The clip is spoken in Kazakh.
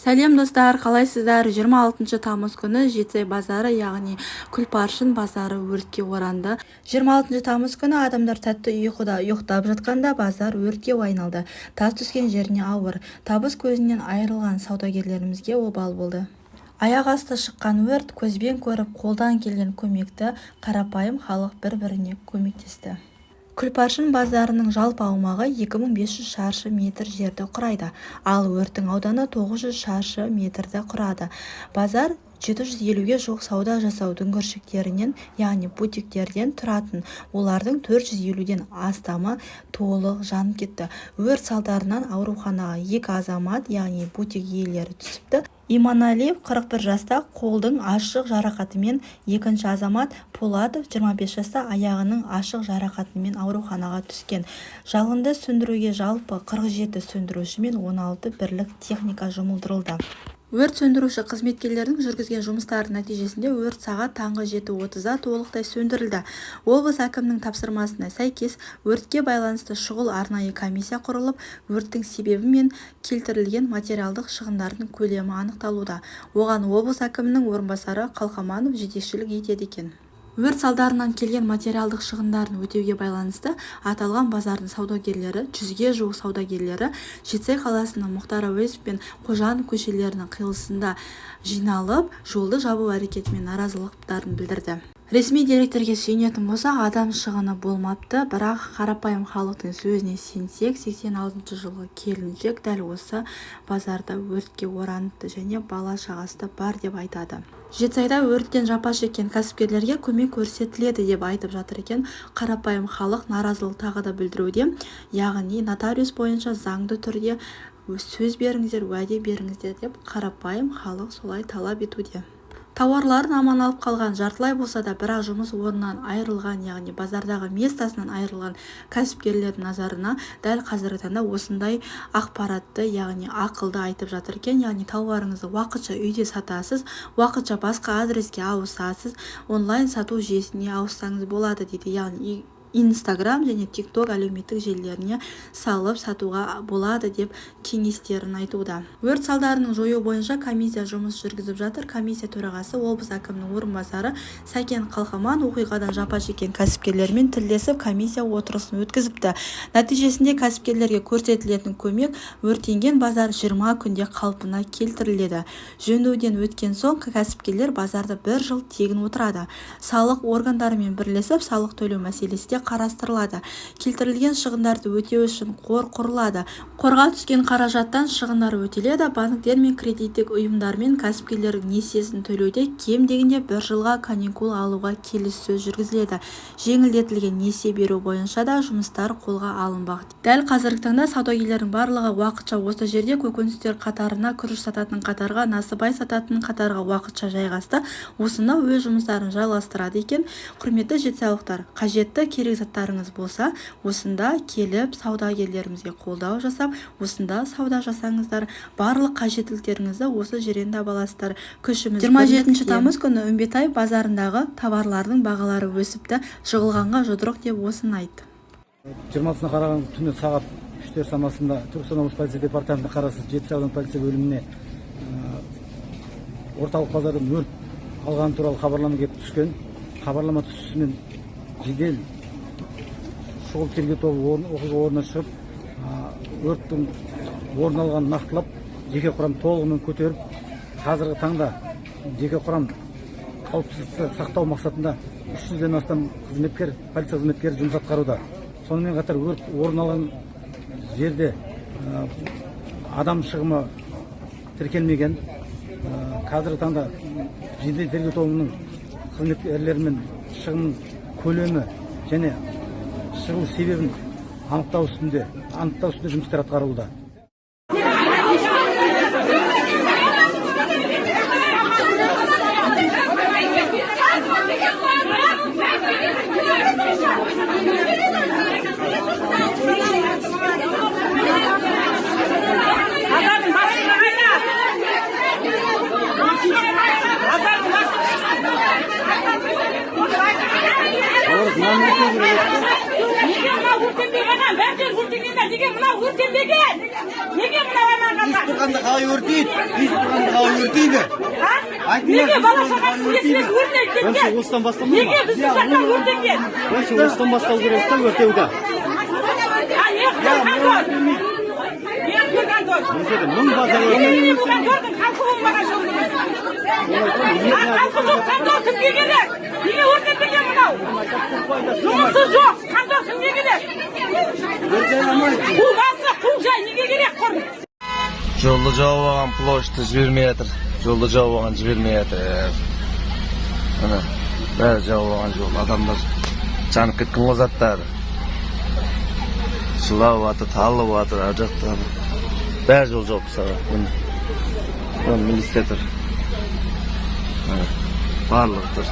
Сәлем достар, қалайсыздар? 26 тамыз күні Жетісай базары, яғни Күлпаршын базары өртке оранды. 26 тамыз күні адамдар тәтті ұйқыда ұйықтап жатқанда базар өртке айналды. Тас түскен жеріне ауыр, табыс көзінен айырылған саудагерлерімізге обал болды. Аяқ асты шыққан өрт көзбен көріп, қолдан келген көмекті қарапайым халық бір-біріне көмектесті. Күлпаршын базарының жалпы аумағы 2500 шаршы метр жерді құрайды, ал өрттің ауданы 900 шаршы метрді құрады. Базар 750-ге жуық сауда жасау дүңгіршектерінен, яғни бутиктерден тұратын. Олардың 450-ден астамы толық жанып кетті. Өрт салдарынан ауруханаға 2 азамат, яғни бутик иелері түсіпті. Иманалиев 41 жаста қолдың ашық жарақатымен, екінші азамат Поладов 25 жаста аяғының ашық жарақатымен ауруханаға түскен. Жалынды сөндіруге жалпы 47 сөндіруші мен 16 бірлік техника жұмылдырылды. Өрт сөндіруші қызметкерлердің жүргізген жұмыстары нәтижесінде өрт сағат таңғы 7:30-да толықтай сөндірілді. Облыс әкімінің тапсырмасына сәйкес өртке байланысты шұғыл арнайы комиссия құрылып, өрттің себебі мен келтірілген материалдық шығындардың көлемі анықталуда. Оған облыс әкімінің орынбасары Қалқаманов жетекшілік етеді екен. Өрт салдарынан келген материалдық шығындарын өтеуге байланысты аталған базардың саудагерлері, 100-ге жуық саудагерлері Жетісай қаласының Мұхтар Әуезов пен Қожанов көшелерінің қиылысында жиналып, жолды жабу әрекетімен наразылықтарын білдірді. Ресми деректерге сүйенетін болсақ, адам шығыны болмапты, бірақ қарапайым халықтың сөзіне сенсек, 86 жылғы келіншек дәл осы базарда өртке ораныпты және бала шағасы бар деп айтады. Жетісайда өрттен жапа шеккен кәсіпкерлерге көмек көрсетіледі деп айтып жатыр екен. Қарапайым халық наразылық тағы да білдіруде, яғни нотариус бойынша заңды түрде сөз беріңіздер, уәде беріңіздер деп қарапайым халық солай талап етуде. Тауарларын аман алып қалған, жартылай болса да бірақ жұмыс орнынан айырылған, яғни базардағы местасынан айырылған кәсіпкерлердің назарына дәл қазіргі таңда осындай ақпаратты, яғни ақылды айтып жатыр екен. Яғни тауарыңызды уақытша үйде сатасыз, уақытша басқа адреске ауысасыз, онлайн сату жүйесіне ауыссаңыз болады дейді. Яғни Инстаграм және ТикТок әлеуметтік желілеріне салып сатуға болады деп кеңестерін айтуда. Өрт салдарының жою бойынша комиссия жұмыс жүргізіп жатыр. Комиссия төрағасы облыс әкімінің орынбасары Сәкен Қалқаман оқиғадан жапа шеккен кәсіпкерлермен тілдесіп, комиссия отырысын өткізіпті. Нәтижесінде кәсіпкерлерге көрсетілетін көмек өртенген базар 20 күнде қалпына келтіріледі. Жөндеуден өткен соң кәсіпкерлер базарды 1 жыл тегін отырады. Салық органдарымен бірлесіп салық төлеу мәселесі қарастырылады. Келтірілген шығындарды өтеу үшін қор құрылады. Қорға түскен қаражаттан шығындар өтеледі. Банктер мен кредиттік ұйымдармен кәсіпкерлердің несиесін төлеуде кем дегенде 1 жылға каникул алуға келіссөз жүргізіледі. Жеңілдетілген несие беру бойынша да жұмыстар қолға алынбақ. Дәл қазіргі таңда саудагерлердің барлығы уақытша осы жерде көкөністер қатарына, күріш сататын қатарға, насыбай сататын қатарға уақытша жайғасты. Осында өз жұмыстарын жалғастырады екен. Құрметті жетісайлықтар, қажетті керек заттарыңыз болса, осында келіп саудагерлерімізге қолдау жасап, осында сауда жасаңыздар. Барлық қажеттіліктеріңізді осы жерден таба аласыздар. Күшіміз 27 тамыз күні Үмбетай базарындағы товарлардың бағалары өсіпті. Жығылғанға жұдырық деп осыны айтты. 20-сына қараған түні сағат 3-тер шамасында Түркістан облысы полиция департаментіне қарасты Жетісай ауданы полиция бөліміне орталық базардан өрт алған туралы хабарлама келіп түскен. Хабарлама түсісімен жедел шұғыл тергеу тобы оқиға орнына шығып, өрттің орын алғанын нақтылап, жеке құрам толығымен көтеріп, қазіргі таңда жеке құрам қауіпсіздікті сақтау мақсатында 300-ден астам қызметкер, полиция қызметкері жұмыс атқаруда. Сонымен қатар өрт орын алған жерде адам шығымы тіркелмеген. Қазіргі таңда жедел тергеу тобының қызметкерлерімен шығын көлемі және шығу себебін анықтау үстінде жұмыстар атқарылуда. Neге мына өртенбеген? тұрғанда қалай өртейді? Біз тұрғанда қалай өртейді? Неге бала шағасыз есіміз өртейді Вообще кеткен? осыдан басталмай Неге ма? біздің жақта өртенген? Вообще осыдан бастау керек та өртеуді. Мың базар Неге бұған көрдің? Халқы болмаған жол. Халқы жоқ, қандор кімге керек? Неге өртетпеген мынау? Жұмысы жоқ, қандор кімге керек? Бұл басы қу жай неге керек құрын? Жолды жауып алған площадь жібермей жатыр. Жолды жауып алған жібермей жатыр. Міне, бәрі жауып алған жол. Адамдар жанып кеткен ғой заттары. Жылап жатыр, талып жатыр, ар жақтан. Бәрі жол жауып тастаған. Міне, милиция тұр. Барлығы тұр.